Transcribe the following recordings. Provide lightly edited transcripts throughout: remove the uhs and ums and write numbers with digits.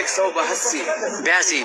182।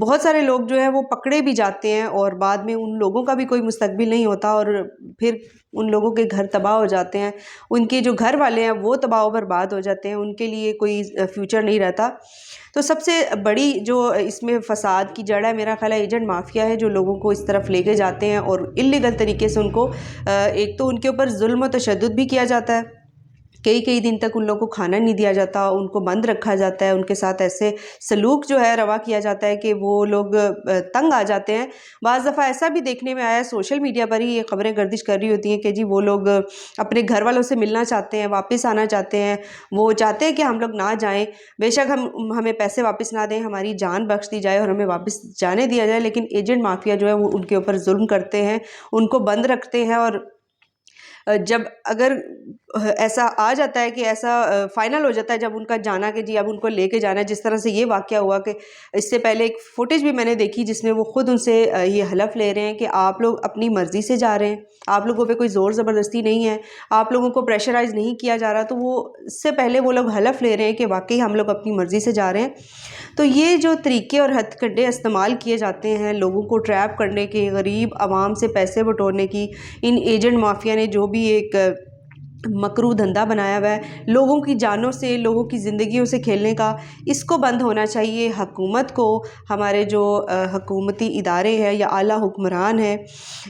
بہت سارے لوگ جو ہیں وہ پکڑے بھی جاتے ہیں اور بعد میں ان لوگوں کا بھی کوئی مستقبل نہیں ہوتا اور پھر ان لوگوں کے گھر تباہ ہو جاتے ہیں، ان کے جو گھر والے ہیں وہ تباہ و برباد ہو جاتے ہیں، ان کے لیے کوئی فیوچر نہیں رہتا۔ تو سب سے بڑی جو اس میں فساد کی جڑ ہے میرا خیال ہے ایجنٹ مافیا ہے، جو لوگوں کو اس طرف لے کے جاتے ہیں اور انلیگل طریقے سے ان کو ایک تو ان کے اوپر ظلم و تشدد بھی کیا جاتا ہے، کئی دن تک ان لوگوں کو کھانا نہیں دیا جاتا، ان کو بند رکھا جاتا ہے، ان کے ساتھ ایسے سلوک جو ہے روا کیا جاتا ہے کہ وہ لوگ تنگ آ جاتے ہیں۔ بعض دفعہ ایسا بھی دیکھنے میں آیا ہے، سوشل میڈیا پر ہی یہ خبریں گردش کر رہی ہوتی ہیں کہ جی وہ لوگ اپنے گھر والوں سے ملنا چاہتے ہیں، واپس آنا چاہتے ہیں، وہ چاہتے ہیں کہ ہم لوگ نہ جائیں، بے شک ہمیں پیسے واپس نہ دیں، ہماری جان بخش دی جائے اور ہمیں واپس جانے دیا جائے، لیکن ایجنٹ مافیا جو ہے وہ ان کے اوپر ظلم کرتے ہیں، ان کو بند رکھتے ہیں، اور جب اگر ایسا آ جاتا ہے کہ ایسا فائنل ہو جاتا ہے جب ان کا جانا کہ جی اب ان کو لے کے جانا ہے، جس طرح سے یہ واقعہ ہوا کہ اس سے پہلے ایک فوٹیج بھی میں نے دیکھی جس میں وہ خود ان سے یہ حلف لے رہے ہیں کہ آپ لوگ اپنی مرضی سے جا رہے ہیں، آپ لوگوں پہ کوئی زور زبردستی نہیں ہے، آپ لوگوں کو پریشرائز نہیں کیا جا رہا، تو وہ اس سے پہلے وہ لوگ حلف لے رہے ہیں کہ واقعی ہم لوگ اپنی مرضی سے جا رہے ہیں۔ تو یہ جو طریقے اور ہتھ کنڈے استعمال کیے جاتے ہیں لوگوں کو ٹریپ کرنے کے، غریب عوام سے پیسے بٹورنے کی، ان ایجنٹ مافیا نے جو بھی ایک مکرو دھندا بنایا ہوا ہے لوگوں کی جانوں سے، لوگوں کی زندگیوں سے کھیلنے کا، اس کو بند ہونا چاہیے۔ حکومت کو، ہمارے جو حکومتی ادارے ہیں یا اعلیٰ حکمران ہیں،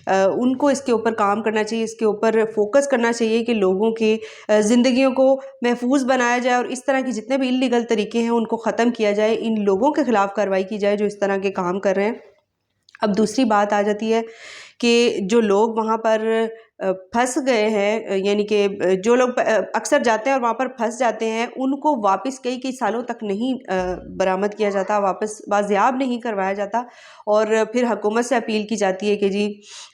ان کو اس کے اوپر کام کرنا چاہیے، اس کے اوپر فوکس کرنا چاہیے کہ لوگوں کے زندگیوں کو محفوظ بنایا جائے اور اس طرح کی جتنے بھی انلیگل طریقے ہیں ان کو ختم کیا جائے، ان لوگوں کے خلاف کارروائی کی جائے جو اس طرح کے کام کر رہے ہیں۔ اب دوسری بات آ جاتی ہے کہ جو لوگ وہاں پر پھنس گئے ہیں، یعنی کہ جو لوگ اکثر جاتے ہیں اور وہاں پر پھنس جاتے ہیں ان کو واپس کئی سالوں تک نہیں برآمد کیا جاتا، واپس بازیاب نہیں کروایا جاتا، اور پھر حکومت سے اپیل کی جاتی ہے کہ جی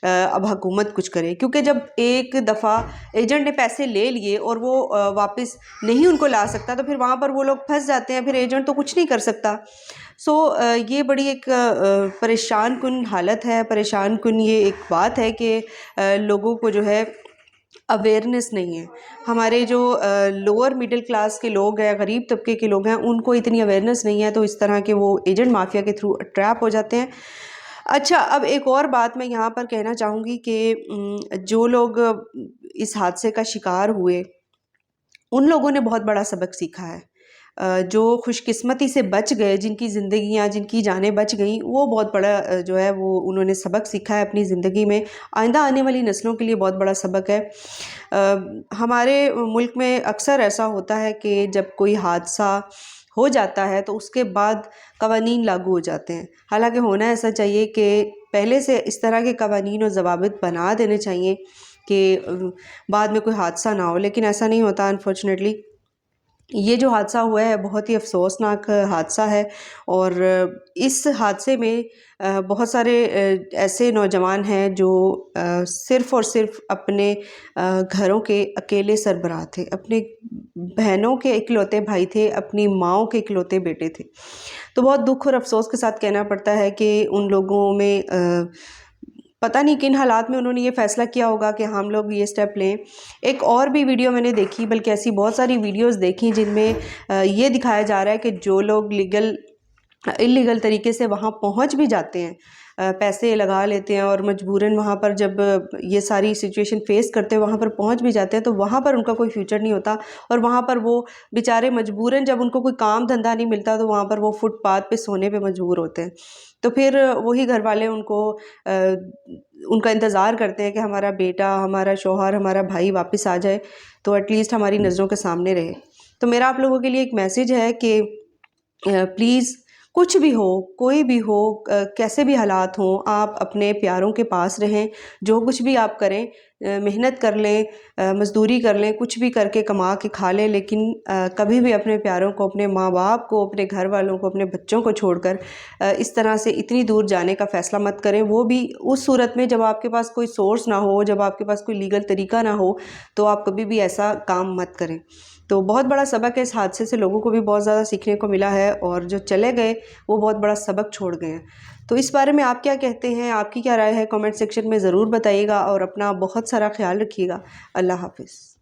اب حکومت کچھ کرے، کیونکہ جب ایک دفعہ ایجنٹ نے پیسے لے لیے اور وہ واپس نہیں ان کو لا سکتا تو پھر وہاں پر وہ لوگ پھنس جاتے ہیں، پھر ایجنٹ تو کچھ نہیں کر سکتا۔ یہ بڑی ایک پریشان کن حالت ہے، پریشان کن یہ ایک بات ہے کہ لوگوں کو جو ہے اویئرنیس نہیں ہے۔ ہمارے جو لوور مڈل کلاس کے لوگ ہیں، غریب طبقے کے لوگ ہیں، ان کو اتنی اویئرنیس نہیں ہے، تو اس طرح کے وہ ایجنٹ مافیا کے تھرو ٹریپ ہو جاتے ہیں۔ اچھا، اب ایک اور بات میں یہاں پر کہنا چاہوں گی کہ جو لوگ اس حادثے کا شکار ہوئے ان لوگوں نے بہت بڑا سبق سیکھا ہے۔ جو خوش قسمتی سے بچ گئے، جن کی زندگیاں، جن کی جانیں بچ گئیں، وہ بہت بڑا جو ہے وہ انہوں نے سبق سیکھا ہے اپنی زندگی میں، آئندہ آنے والی نسلوں کے لیے بہت بڑا سبق ہے۔ ہمارے ملک میں اکثر ایسا ہوتا ہے کہ جب کوئی حادثہ ہو جاتا ہے تو اس کے بعد قوانین لاگو ہو جاتے ہیں، حالانکہ ہونا ایسا چاہیے کہ پہلے سے اس طرح کے قوانین و ضوابط بنا دینے چاہیے کہ بعد میں کوئی حادثہ نہ ہو، لیکن ایسا نہیں ہوتا انفارچونیٹلی۔ یہ جو حادثہ ہوا ہے بہت ہی افسوسناک حادثہ ہے، اور اس حادثے میں بہت سارے ایسے نوجوان ہیں جو صرف اور صرف اپنے گھروں کے اکیلے سربراہ تھے، اپنے بہنوں کے اکلوتے بھائی تھے، اپنی ماؤں کے اکلوتے بیٹے تھے۔ تو بہت دکھ اور افسوس کے ساتھ کہنا پڑتا ہے کہ ان لوگوں میں پتہ نہیں کن حالات میں انہوں نے یہ فیصلہ کیا ہوگا کہ ہم لوگ یہ سٹیپ لیں۔ ایک اور بھی ویڈیو میں نے دیکھی، بلکہ ایسی بہت ساری ویڈیوز دیکھی جن میں یہ دکھایا جا رہا ہے کہ جو لوگ انلیگل طریقے سے وہاں پہنچ بھی جاتے ہیں، پیسے لگا لیتے ہیں اور مجبوراً وہاں پر جب یہ ساری سچویشن فیس کرتے ہیں وہاں پر پہنچ بھی جاتے ہیں، تو وہاں پر ان کا کوئی فیوچر نہیں ہوتا، اور وہاں پر وہ بیچارے مجبوراً جب ان کو کوئی کام دھندا نہیں ملتا تو وہاں پر وہ فٹ پاتھ پہ سونے پہ مجبور ہوتے ہیں۔ تو پھر وہی گھر والے ان کا انتظار کرتے ہیں کہ ہمارا بیٹا، ہمارا شوہر، ہمارا بھائی واپس آ جائے تو ایٹ لیسٹ ہماری نظروں کے سامنے رہے۔ تو میرا آپ لوگوں کے لیے ایک میسیج ہے کہ پلیز کچھ بھی ہو، کوئی بھی ہو، کیسے بھی حالات ہوں، آپ اپنے پیاروں کے پاس رہیں، جو کچھ بھی آپ کریں، محنت کر لیں، مزدوری کر لیں، کچھ بھی کر کے کما کے کھا لیں، لیکن کبھی بھی اپنے پیاروں کو، اپنے ماں باپ کو، اپنے گھر والوں کو، اپنے بچوں کو چھوڑ کر اس طرح سے اتنی دور جانے کا فیصلہ مت کریں، وہ بھی اس صورت میں جب آپ کے پاس کوئی سورس نہ ہو، جب آپ کے پاس کوئی لیگل طریقہ نہ ہو، تو آپ کبھی بھی ایسا کام مت کریں۔ تو بہت بڑا سبق ہے اس حادثے سے، لوگوں کو بھی بہت زیادہ سیکھنے کو ملا ہے، اور جو چلے گئے وہ بہت بڑا سبق چھوڑ گئے ہیں۔ تو اس بارے میں آپ کیا کہتے ہیں، آپ کی کیا رائے ہے، کامنٹ سیکشن میں ضرور بتائیے گا، اور اپنا بہت سارا خیال رکھیے گا۔ اللہ حافظ۔